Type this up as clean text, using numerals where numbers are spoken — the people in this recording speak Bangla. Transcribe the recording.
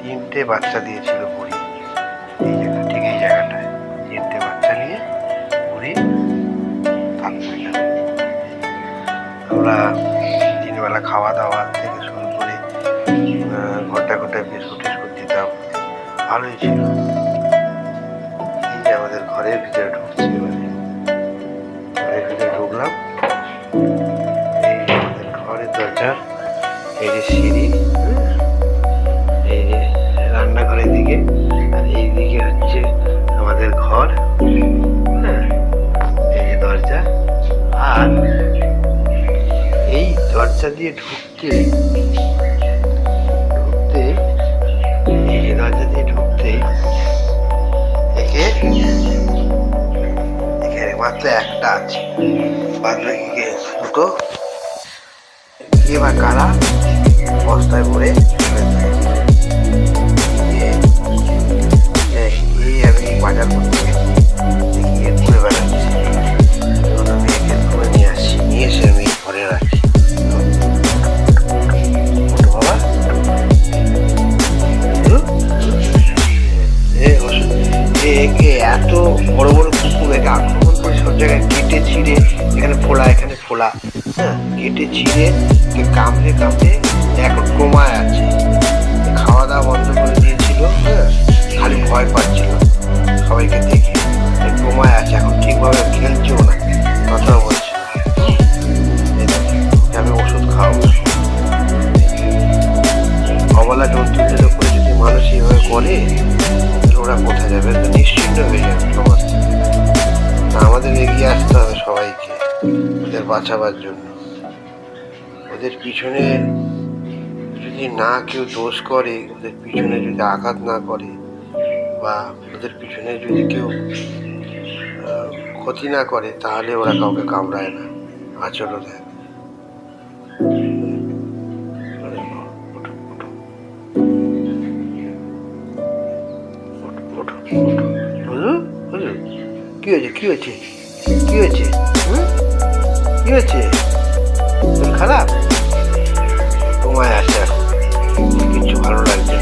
তিনটে বাচ্চা দিয়েছিল বুড়ি, এই জায়গা ঠিক এই জায়গাটায় তিনটে বাচ্চা নিয়ে বুড়ি থাকছিল। আমরা দিনবেলা খাওয়া দাওয়া থেকে শুরু করে ঘন্টা ঘন্টায় বিস্কুট টিস্কুট দিতাম, ভালোই ছিল। এই যে আমাদের ঘরের ভিতরে ঢুকছে, ঘরের ভিতরে ঢুকলাম। এই যে আমাদের ঘরের দরজা, এই যে সিঁড়ি, এই যে রান্নাঘরের দিকে, আর এই দিকে হচ্ছে আমাদের ঘর। হ্যাঁ, এই যে দরজা। আর এই দরজা দিয়ে ঢুকতে এই যে দরজা দিয়ে ঢুকতে এখানে মাত্র একটা আছে, বাদ বাকি দুটো কে বা কারা বস্তায় ভরে এই আমি বাজার করতে গিয়ে ঘুরে বেড়াচ্ছি, মেয়েকে ঘুরে নিয়ে আসছি, নিয়ে এসে আমি ঘরে রাখি। বাবা এত বড় বড় কুকুর একে আক্রমণ করে সব জায়গায় কেটে ছিঁড়ে, এখানে ফোলা এখানে ফোলা, হ্যাঁ, কেটে ছিঁড়ে কামড়ে কামড়ে এখন কমায় আছে। খাওয়া দাওয়া বন্ধ করে দিয়েছিল, হ্যাঁ, খালি ভয় পাচ্ছিল সবাইকে দেখে, কমায় আছে। এখন ঠিকভাবে খেলছেও না, কথাও বলছে না। আমি ওষুধ খাওয়াবো। অবলা জন্তুদের উপরে যদি মানুষ এইভাবে করে, ওরা কোথায় যাবে? নিশ্চিন্ন হয়ে যাবে সমাজ। আমাদের এগিয়ে আসতে হবে সবাইকে ওদের বাঁচাবার জন্য। ওদের পিছনে যদি না কেউ দোষ করে, ওদের পিছনে যদি আঘাত না করে, বা ওদের পিছনে যদি কেউ ক্ষতি না করে, তাহলে ওরা কাউকে কামড়ায় না, আচরও দেয়। কি হয়েছে কি হয়েছে কি হয়েছে কি হয়েছে? খারাপ তোমায় আছে, কিচ্ছু ভালো লাগছে না।